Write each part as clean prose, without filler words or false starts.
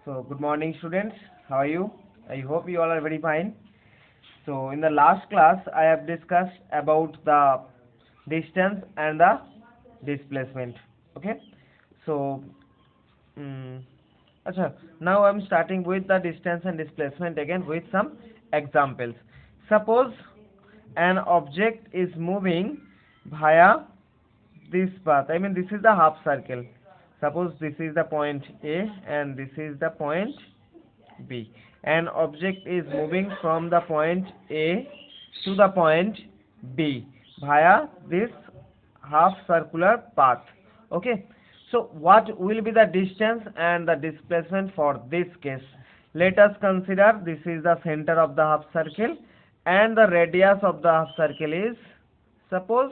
So, good morning, students. How are you? I hope you all are very fine. So, in the last class, I have discussed about the distance and the displacement. Okay. So, mm acha, now I'm starting with the distance and displacement again with some examples. Suppose an object is moving via this path. I mean, this is the half circle. Suppose this is the point A and this is the point B. An object is moving from the point A to the point B via this half circular path. Okay. So what will be the distance and the displacement for this case? Let us consider this is the center of the half circle and the radius of the half circle is, suppose,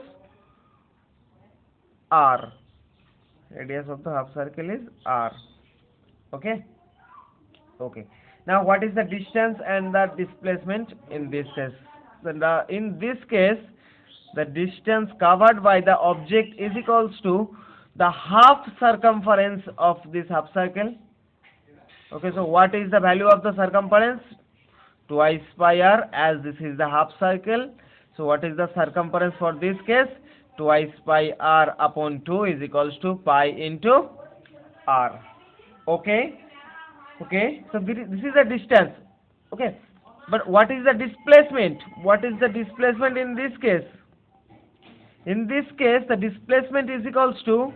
R. Radius of the half circle is R. Okay. Okay. Now what is the distance and the displacement in this case? In this case, the distance covered by the object is equals to the half circumference of this half circle. Okay, so what is the value of the circumference? Twice pi r, as this is the half circle. So what is the circumference for this case? Twice pi r upon 2 is equals to pi into r. Okay. Okay, so this is the distance. Okay, but what is the displacement? What is the displacement in this case? In this case, the displacement is equals to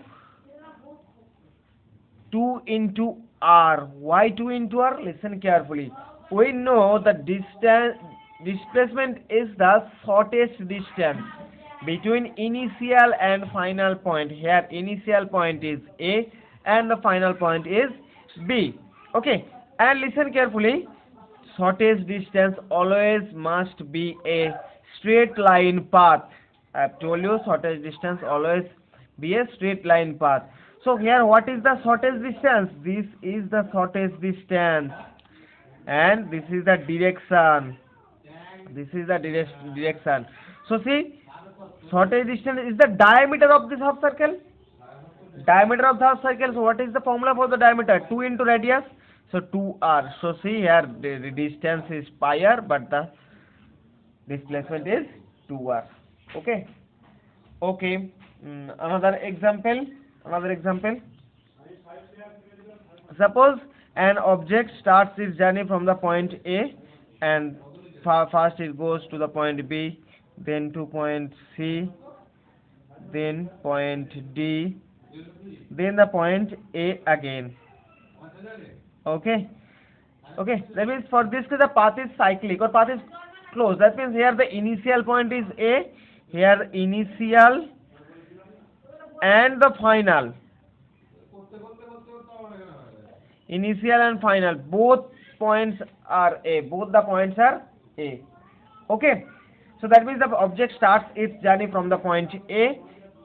2 into r. Why 2 into r? Listen carefully. We know the displacement is the shortest distance between initial and final point. Here initial point is A and the final point is B. Okay, and listen carefully. Shortest distance always must be a straight line path. I have told you shortest distance always be a straight line path. So here what is the shortest distance? This is the shortest distance and this is the direction. This is the direction. So see, shortest distance is the diameter of this half circle. Diameter of the half circle. So what is the formula for the diameter? 2 into radius. So 2r. So see here the distance is pi r, but the displacement is 2r. Okay. Okay. Another example. Another example. Suppose an object starts its journey from the point A and first it goes to the point B, then to point C, then point D, then the point A again. Okay. Okay, that means for this the path is cyclic or path is closed. That means here the initial point is A, here initial and the final. Initial and final, both points are A. Both the points are A. Okay. So that means the object starts its journey from the point A.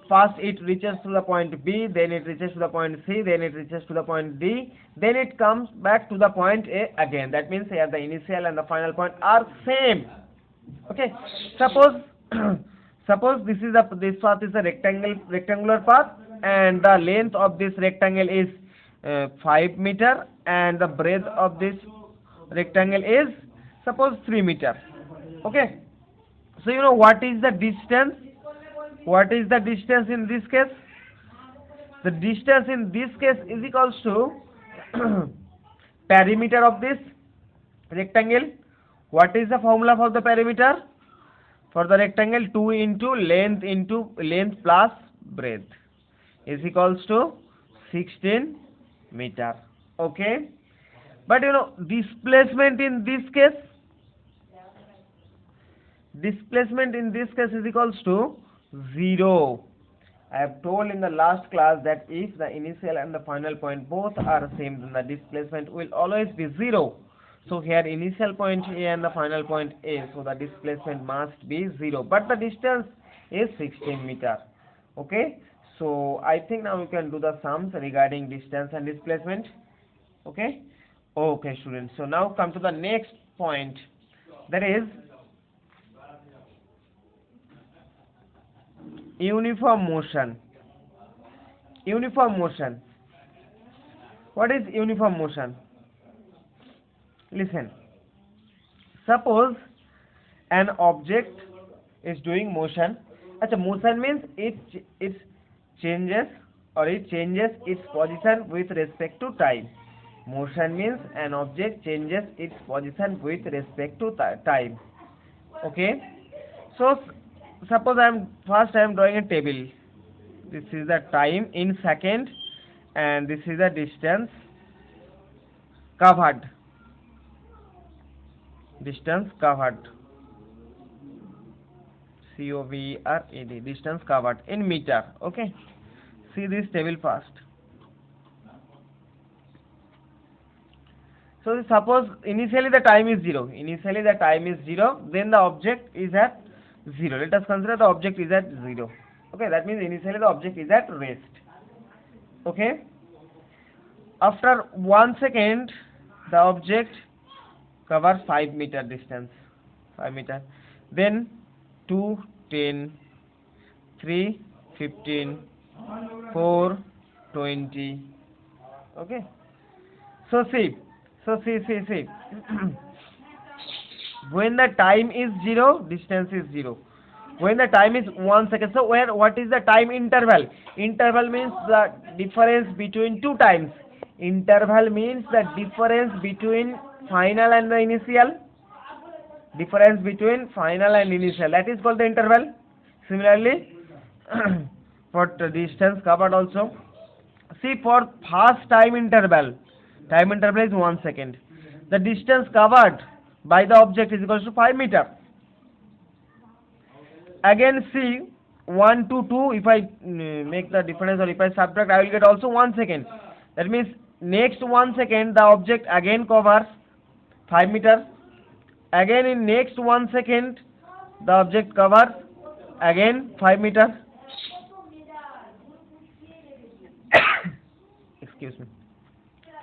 First it reaches to the point B, then it reaches to the point C, then it reaches to the point D, then it comes back to the point A again. That means here the initial and the final point are same. Okay. Suppose suppose this path is a rectangular path and the length of this rectangle is 5 meter and the breadth of this rectangle is suppose 3 meter. Okay. So you know what is the distance? What is the distance in this case? The distance in this case is equals to perimeter of this rectangle. What is the formula for the perimeter? For the rectangle, 2 into length plus breadth is equals to 16 meter. Okay. But you know displacement in this case is equals to 0. I have told in the last class that if the initial and the final point both are same, then the displacement will always be 0. So here initial point A and the final point A, so the displacement must be 0. But the distance is 16 meter. Okay. So I think now we can do the sums regarding distance and displacement. Okay. Okay, students. So now come to the next point. That is uniform motion. Uniform motion. What is uniform motion? Listen. Suppose an object is doing motion. Acha, motion means it changes it changes its position with respect to time. Motion means an object changes its position with respect to time. Okay. So suppose I am drawing a table. This is the time in second, and this is the distance covered. Distance covered. COVERED. Distance covered in meter. Okay. See this table first. So suppose initially the time is 0. Initially the time is 0. Then the object is at 0. Let us consider the object is at 0. Okay. That means initially the object is at rest. Okay. After 1 second, the object covers 5 meter distance. 5 meter. Then 2, 10, 3, 15, 4, 20. Okay. So see. When the time is 0, distance is 0. When the time is 1 second, so what is the time interval? Interval means the difference between two times. Interval means the difference between final and the initial. Difference between final and initial. That is called the interval. Similarly, for the distance covered also. See, for first time interval is 1 second. The distance covered by the object is equal to 5 meter. Again see 1 to 2, if I make the difference or if I subtract, I will get also 1 second. That means next 1 second the object again covers 5 meter. Again in next 1 second the object covers again 5 meter. Excuse me.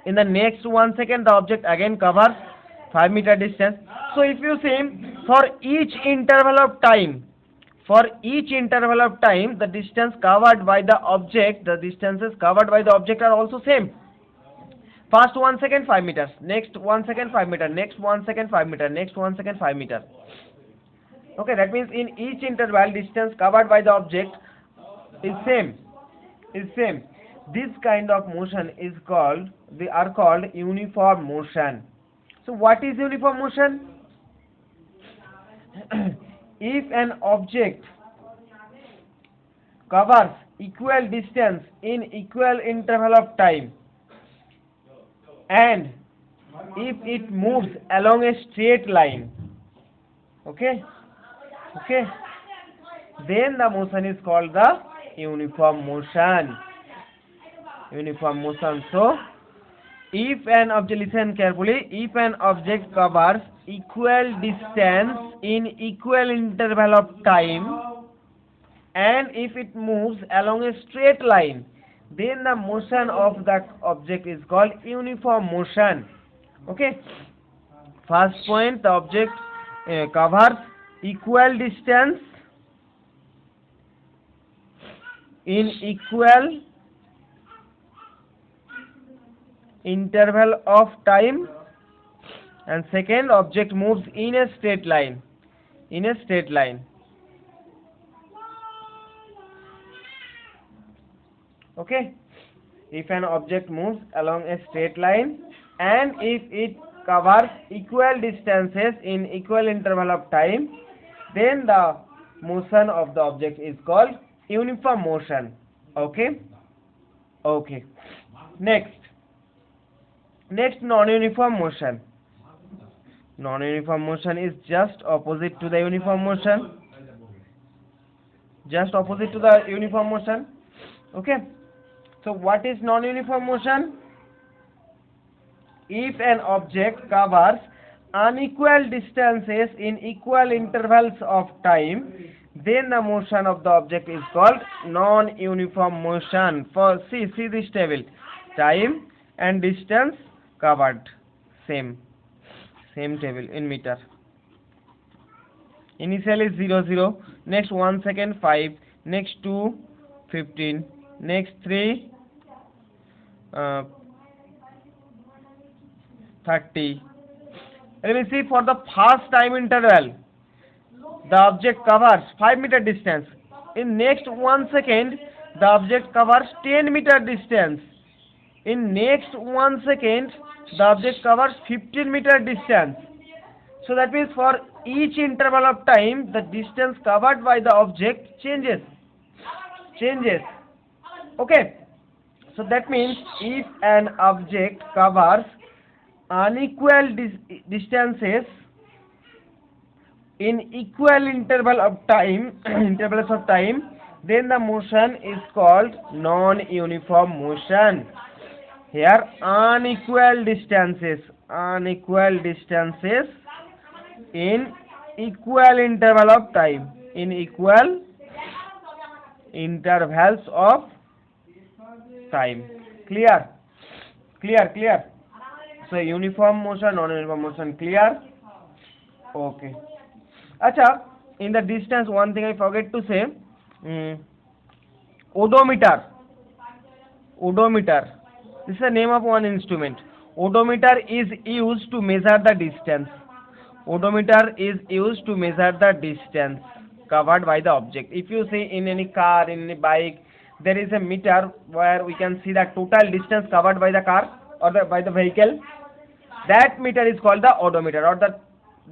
In the next 1 second the object again covers 5 meter distance. So if you see, for each interval of time, the distance covered by the object, the distances covered by the object are also same. First 1 second 5 meters, next 1 second 5 meter, next 1 second 5 meter, next 1 second 5 meter. Okay, that means in each interval distance covered by the object is same. This kind of motion are called uniform motion. So what is uniform motion? If an object covers equal distance in equal interval of time, and if it moves along a straight line, okay, then the motion is called the uniform motion. So if an object, listen carefully, if an object covers equal distance in equal interval of time, and if it moves along a straight line, then the motion of that object is called uniform motion. Okay. First point, the object covers equal distance in equal interval of time, and second, object moves in a straight line. Okay. If an object moves along a straight line, and if it covers equal distances in equal interval of time, then the motion of the object is called uniform motion. Okay. Next, non-uniform motion. Non-uniform motion is just opposite to the uniform motion. Okay. So what is non-uniform motion? If an object covers unequal distances in equal intervals of time, then the motion of the object is called non-uniform motion. For see this table, time and distance covered, same table in meter. Initially 0, 0, next 1 second 5, next 2 15, next 3 30, Let me see, for the first time interval, the object covers 5 meter distance. In next 1 second, the object covers 10 meter distance. In next 1 second, the object covers 15 meter distance. So that means for each interval of time, the distance covered by the object changes. Changes. Okay. So that means if an object covers unequal distances in equal interval of time, intervals of time, then the motion is called non-uniform motion. Here unequal distances in equal interval of time, in equal intervals of time. Clear? Clear? So uniform motion, non-uniform motion, clear? Okay. Acha, in the distance, one thing I forget to say, odometer. This is the name of one instrument. Odometer is used to measure the distance. Odometer is used to measure the distance covered by the object. If you see in any car, in any bike, there is a meter where we can see the total distance covered by the car or by the vehicle. That meter is called the odometer, or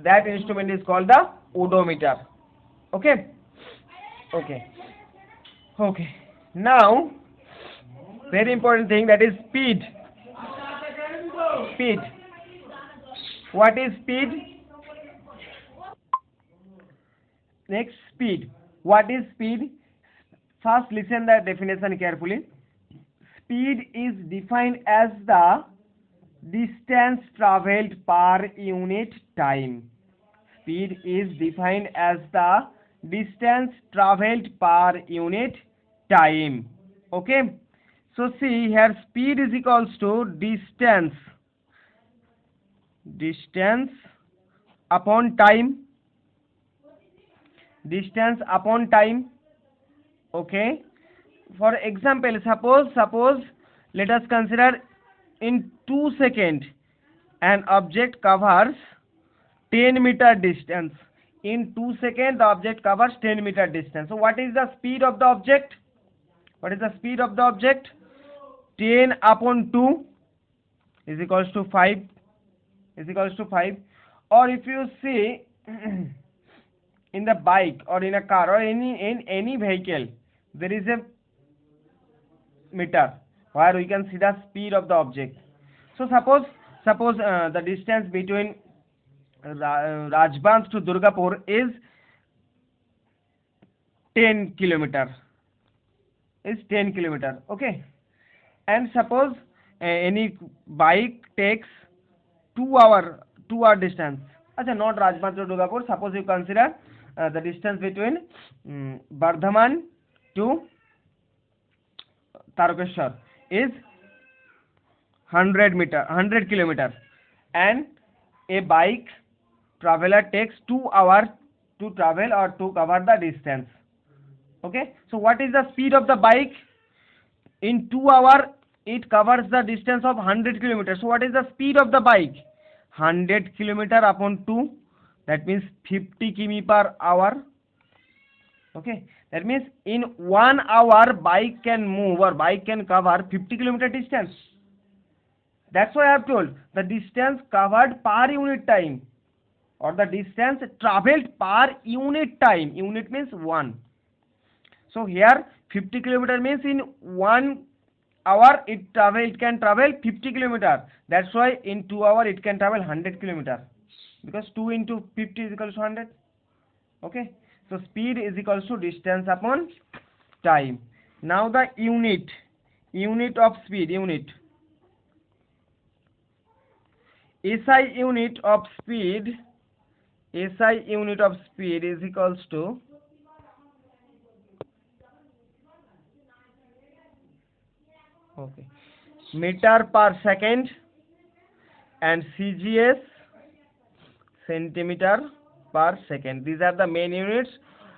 that instrument is called the odometer. Okay. Now, very important thing, that is speed. What is speed? Next, speed. What is speed? First, listen the definition carefully. Speed is defined as the distance traveled per unit time. Speed is defined as the distance traveled per unit time. Okay. So see here, speed is equals to distance upon time. Okay. For example, suppose let us consider in 2 seconds an object covers 10 meter distance. In 2 seconds the object covers 10 meter distance. So what is the speed of the object? 10 upon 2 is equals to 5. Or if you see in the bike or in a car or in any vehicle, there is a meter where we can see the speed of the object. So suppose the distance between Rajbanj to Durgapur is 10 kilometer. Okay. And suppose any bike takes 2 hour distance. Achha, not Rajbanj to Durgapur. Suppose you consider the distance between Bardhaman to Tarakeshwar is 100 kilometer, and a bike traveler takes 2 hours to travel or to cover the distance. Okay. So what is the speed of the bike? In 2 hours it covers the distance of 100 kilometers. So what is the speed of the bike? 100 kilometer upon 2, that means 50 km per hour. Okay. That means in 1 hour bike can move or bike can cover 50 kilometer distance. That's why I have told the distance covered per unit time, or the distance traveled per unit time. Unit means 1. So here 50 kilometer means in 1 hour it can travel 50 kilometer. That's why in 2 hours it can travel 100 kilometer, because 2 into 50 is equal to 100. Okay. So speed is equal to distance upon time. Now the unit of speed, SI unit of speed is equals to meter per second, and CGS centimeter per second. These are the main units.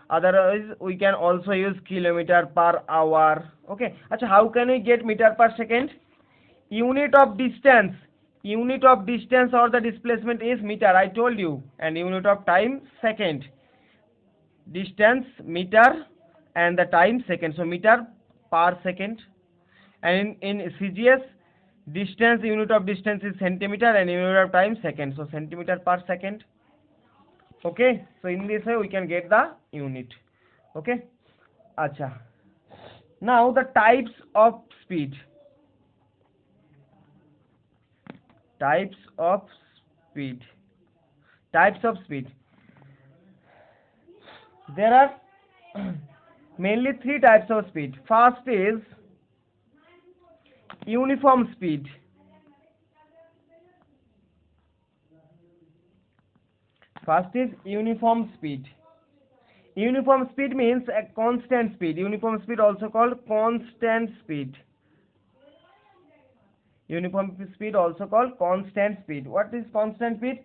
Otherwise we can also use kilometer per hour. Okay. Achha, how can we get meter per second? Unit of distance unit of distance or the displacement is meter, I told you, and unit of time second. Distance meter and the time second, so meter per second. And in CGS, distance, unit of distance is centimeter and unit of time second, so centimeter per second. Okay, so in this way we can get the unit. Okay, acha. Now the types of speed. Types of speed. Types of speed. There are mainly three types of speed. First is uniform speed. First is uniform speed. Uniform speed means a constant speed. Uniform speed also called constant speed. Uniform speed also called constant speed. What is constant speed?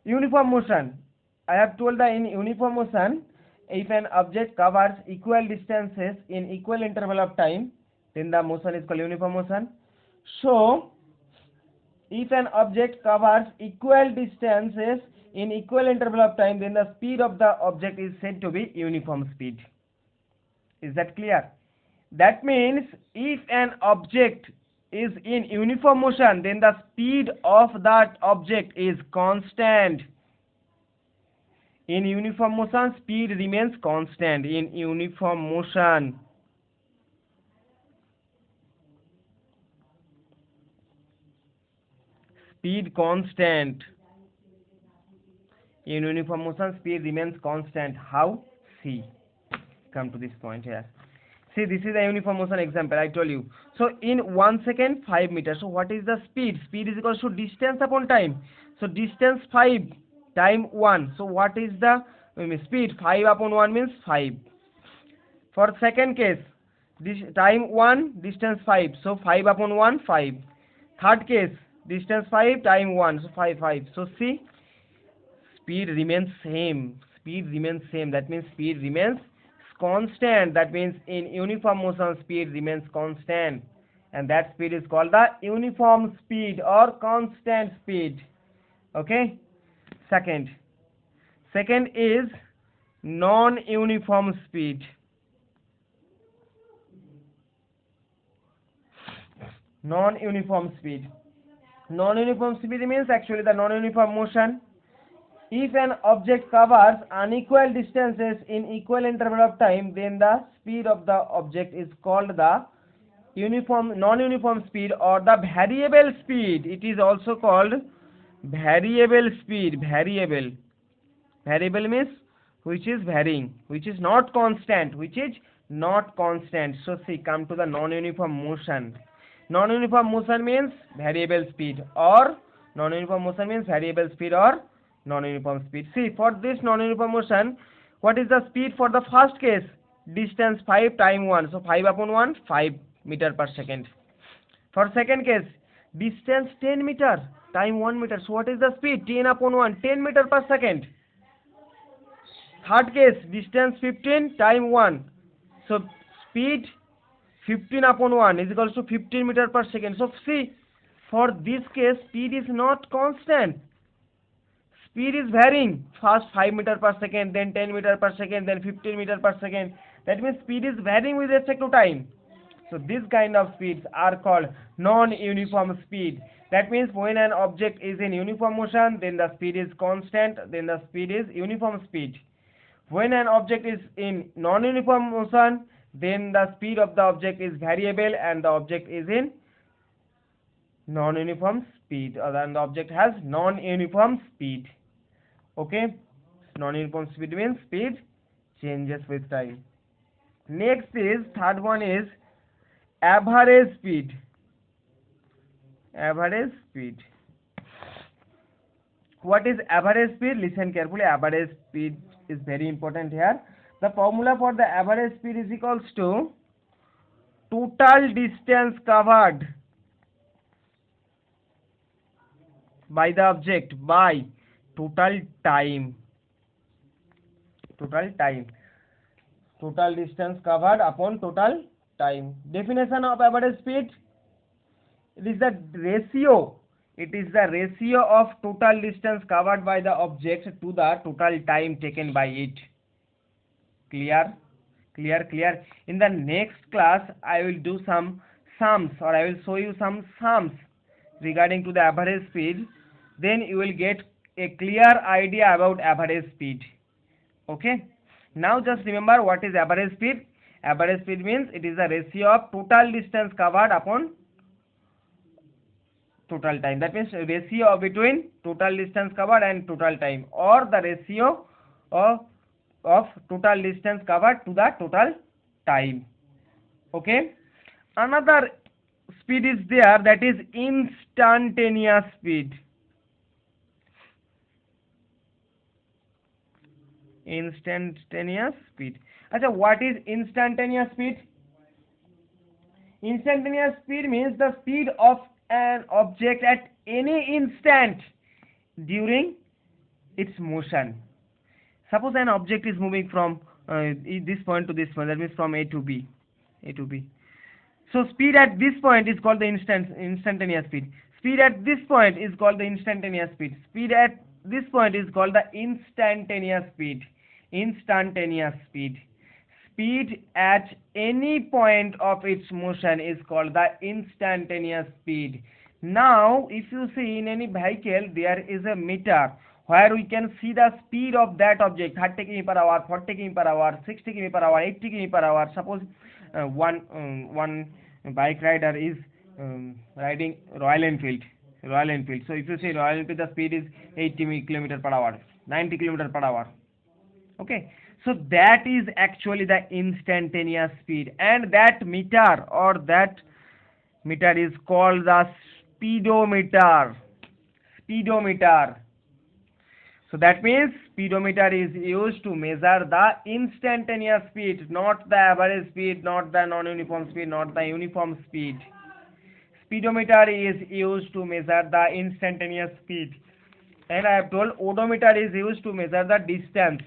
Uniform motion. I have told that in uniform motion, if an object covers equal distances in equal interval of time, then the motion is called uniform motion. So, if an object covers equal distances in equal interval of time, then the speed of the object is said to be uniform speed. Is that clear? That means if an object is in uniform motion, then the speed of that object is constant. In uniform motion, speed remains constant. In uniform motion, speed constant. In uniform motion, speed remains constant. How? See, come to this point here. See, this is a uniform motion example, I told you. So, in 1 second, 5 meters. So, what is the speed? Speed is equal to distance upon time. So, distance 5, time 1. So, what is the speed? 5 upon 1 means 5. For second case, this time 1, distance 5. So, 5 upon 1, 5. Third case, distance 5, time 1. So, 5, 5. So, see, speed remains same. Speed remains same. That means speed remains constant. That means in uniform motion, speed remains constant, and that speed is called the uniform speed or constant speed. Okay. Second is non-uniform speed. Non-uniform speed. Non-uniform speed means actually the non-uniform motion. If an object covers unequal distances in equal interval of time, then the speed of the object is called the non-uniform speed or the variable speed. It is also called variable speed. Variable means which is varying, which is not constant, So see, come to the non-uniform motion. Non-uniform motion means variable speed or non-uniform speed. See, for this non-uniform motion, what is the speed for the first case? Distance 5, time 1. So 5 upon 1, 5 meter per second. For second case, distance 10 meter, time 1 meter. So what is the speed? 10 upon 1, 10 meter per second. Third case, distance 15, time 1. So speed 15 upon 1 is equal to 15 meter per second. So see, for this case, speed is not constant. Speed is varying. First 5 meter per second, then 10 meter per second, then 15 meter per second. That means speed is varying with respect to time. So this kind of speeds are called non-uniform speed. That means when an object is in uniform motion, then the speed is constant, then the speed is uniform speed. When an object is in non-uniform motion, then the speed of the object is variable and the object is in non-uniform speed, and the object has non-uniform speed. Okay, non-uniform speed means speed changes with time. Next is, third one is average speed. Average speed. What is average speed? Listen carefully. Average speed is very important here. The formula for the average speed is equals to total distance covered by the object by total time. Total distance covered upon total time. Definition of average speed: it is the ratio It is the ratio of total distance covered by the object to the total time taken by it. Clear? Clear? In the next class, I will do some sums, or I will show you some sums regarding to the average speed. Then you will get a clear idea about average speed. Okay? Now just remember what is average speed. Average speed means it is the ratio of total distance covered upon total time. That means ratio between total distance covered and total time, or the ratio of total distance covered to the total time. Okay. Another speed is there, that is instantaneous speed. Instantaneous speed. Achha, what is instantaneous speed? Instantaneous speed means the speed of an object at any instant during its motion. Suppose an object is moving from this point to this point, that means from A to B. So speed at this point is called the instantaneous speed. Speed at this point is called the instantaneous speed. Speed at this point is called the instantaneous speed. Instantaneous speed. Speed at any point of its motion is called the instantaneous speed. Now, if you see in any vehicle, there is a meter where we can see the speed of that object, 30 km per hour, 40 km per hour, 60 km per hour, 80 km per hour. Suppose one bike rider is riding Royal Enfield. So if you see Royal Enfield, the speed is 80 km per hour, 90 km per hour. Okay, so that is actually the instantaneous speed, and that meter is called the speedometer. So that means speedometer is used to measure the instantaneous speed, not the average speed, not the non-uniform speed, not the uniform speed. Speedometer is used to measure the instantaneous speed, and I have told odometer is used to measure the distance.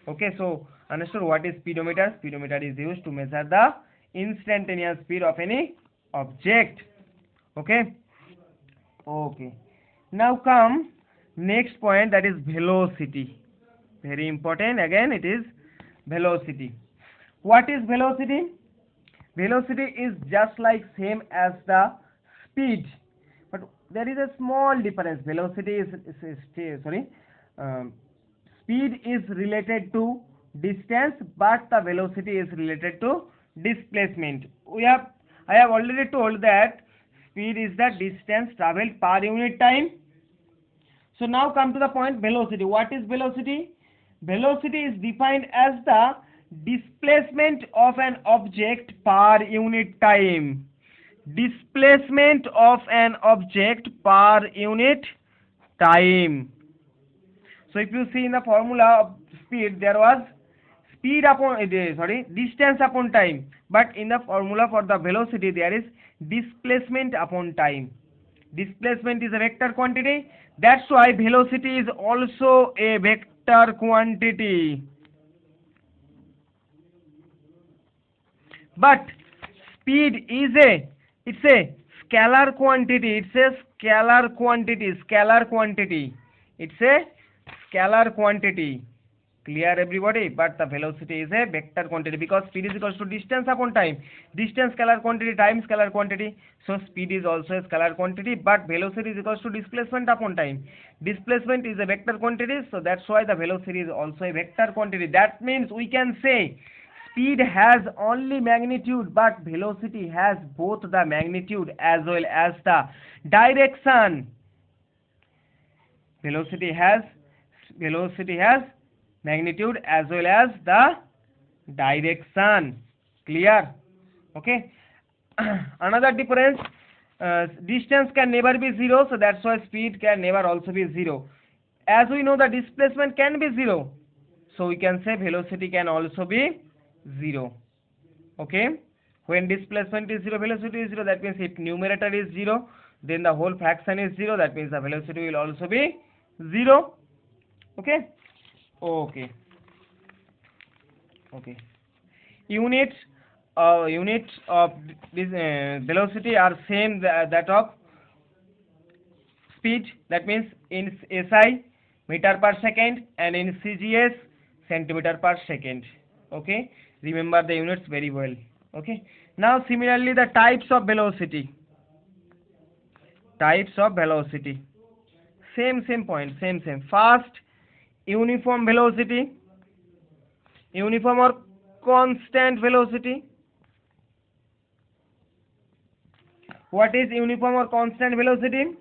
Okay, so understood what is speedometer? Speedometer is used to measure the instantaneous speed of any object. Okay. Now come next point, that is velocity. Very important. Again, it is velocity. What is velocity? Velocity is just like same as the speed, but there is a small difference. Velocity speed is related to distance, but the velocity is related to displacement. I have already told that speed is the distance traveled per unit time. So now come to the point velocity. What is velocity? Velocity is defined as the displacement of an object per unit time. Displacement of an object per unit time. So if you see in the formula of speed, there was distance upon time, but in the formula for the velocity there is displacement upon time. Displacement is a vector quantity, that's why velocity is also a vector quantity. But speed is a scalar quantity. It's a scalar quantity. Clear everybody? But the velocity is a vector quantity, because speed is equals to distance upon time. Distance scalar quantity, time scalar quantity. So speed is also a scalar quantity, but velocity is equals to displacement upon time. Displacement is a vector quantity, so that's why the velocity is also a vector quantity. That means we can say speed has only magnitude, but velocity has both the magnitude as well as the direction. Velocity has magnitude as well as the direction. Clear? Okay. Another difference, distance can never be zero, so that's why speed can never also be zero. As we know, the displacement can be zero, so we can say velocity can also be zero. Okay, when displacement is zero, velocity is zero. That means if numerator is zero, then the whole fraction is zero. That means the velocity will also be zero. Okay. Units of this velocity are same that of speed, that means in SI meter per second, and in CGS centimeter per second. Okay, remember the units very well. Okay, now similarly the types of velocity. Same point, same. First, uniform velocity, uniform or constant velocity. What is uniform or constant velocity?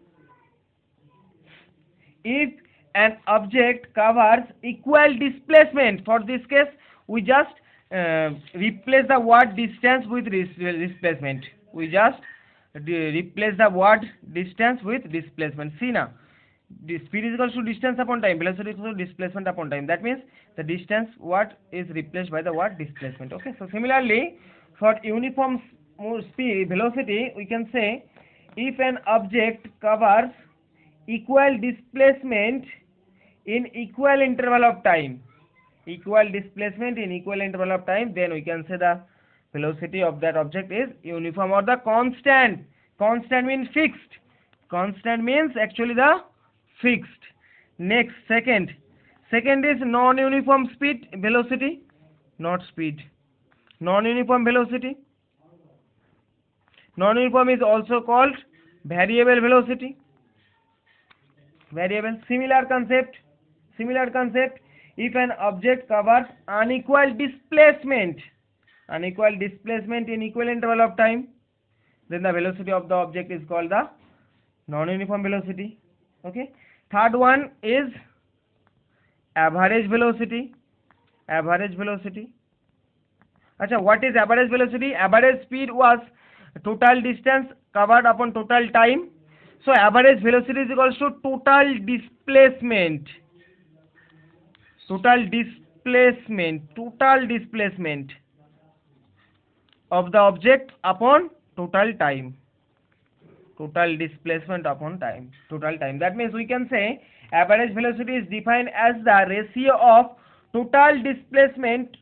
If an object covers equal displacement, for this case we just replace the word distance with displacement. We just replace the word distance with displacement. See now, the speed is equal to distance upon time, velocity is equal to displacement upon time. That means the distance what is replaced by the word displacement. Okay, so similarly for uniform speed velocity we can say, if an object covers equal displacement in equal interval of time, then we can say the velocity of that object is uniform or the constant. Constant means fixed. Constant means actually the fixed. Next, second is non-uniform speed velocity, not speed. Non-uniform velocity. Non-uniform is also called variable velocity. Variable. Similar concept. If an object covers unequal displacement in equal interval of time, then the velocity of the object is called the non-uniform velocity. Okay. Third one is average velocity. Acha, what is average velocity? Average speed was total distance covered upon total time. So average velocity is equal to total displacement of the object upon total time. Total time. That means we can say average velocity is defined as the ratio of total displacement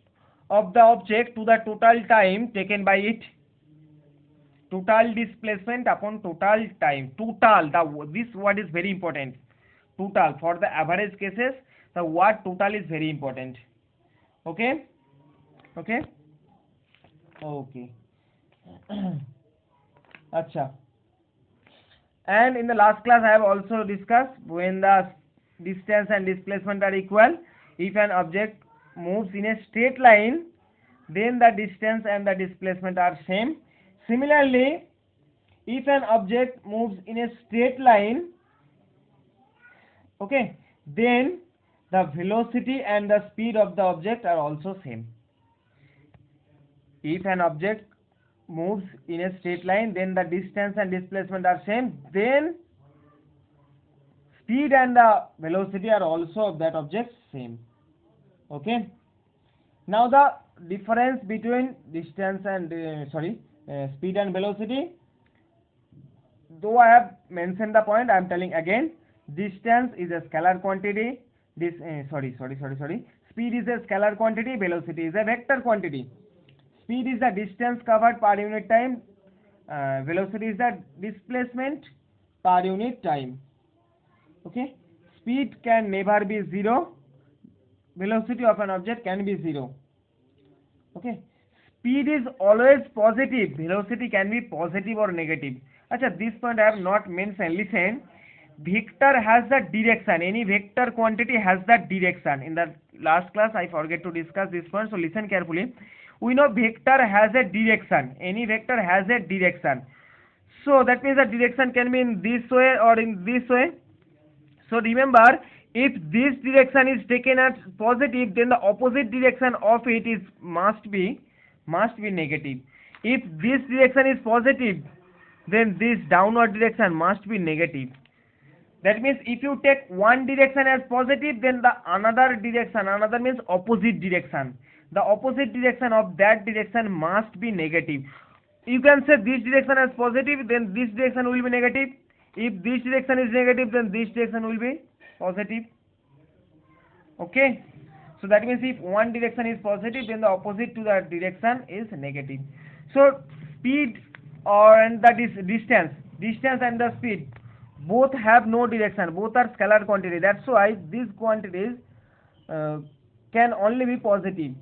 of the object to the total time taken by it. Total displacement upon total time. This word is very important. Total. For the average cases, the word total is very important. Okay. Acha. And in the last class I have also discussed, when the distance and displacement are equal, if an object moves in a straight line, then the distance and the displacement are same. Similarly, if an object moves in a straight line, okay, then the velocity and the speed of the object are also same. If an object moves in a straight line, then the distance and displacement are same, then speed and the velocity are also of that object same. Okay. Now the difference between distance and speed and velocity, though I have mentioned the point, I am telling again. Distance is a scalar quantity. Speed is a scalar quantity. Velocity is a vector quantity. Speed is the distance covered per unit time. Velocity is the displacement per unit time. Okay. Speed can never be zero. Velocity of an object can be zero. Okay. Speed is always positive. Velocity can be positive or negative. Acha, this point I have not mentioned. Listen. Vector has the direction. Any vector quantity has the direction. In the last class I forget to discuss this point, so listen carefully. We know vector has a direction. Any vector has a direction. So that means the direction can be in this way or in this way. So remember, if this direction is taken as positive, then the opposite direction of it is must be negative. If this direction is positive, then this downward direction must be negative. That means if you take one direction as positive, then the another means opposite direction. The opposite direction of that direction must be negative. You can say this direction as positive, then this direction will be negative. If this direction is negative, then this direction will be positive. Okay. So that means if one direction is positive, then the opposite to that direction is negative. So speed and that is distance and the speed, both have no direction, both are scalar quantity, that's why these quantities can only be positive.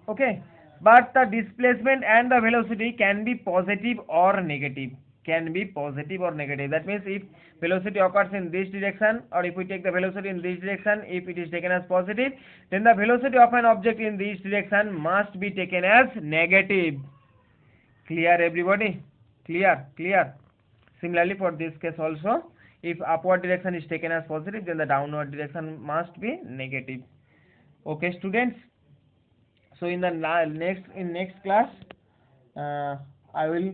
Okay, but the displacement and the velocity can be positive or negative, can be positive or negative. That means if velocity occurs in this direction, or if we take the velocity in this direction, if it is taken as positive, then the velocity of an object in this direction must be taken as negative. Clear everybody? Clear. Similarly for this case also, if upward direction is taken as positive, then the downward direction must be negative. Okay students, so in the next class, I will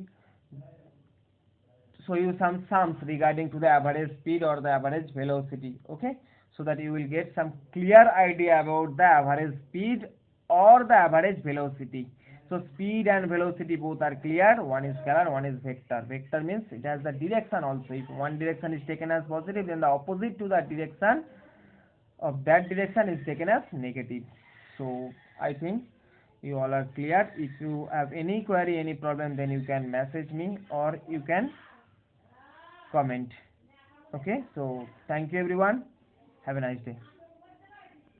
show you some sums regarding to the average speed or the average velocity. Okay, so that you will get some clear idea about the average speed or the average velocity. So speed and velocity both are clear. One is scalar, one is vector. Vector means it has the direction also. If one direction is taken as positive, then the opposite to that direction of that direction is taken as negative. So I think you all are clear. If you have any query, any problem, then you can message me or you can comment. Okay, so thank you everyone. Have a nice day.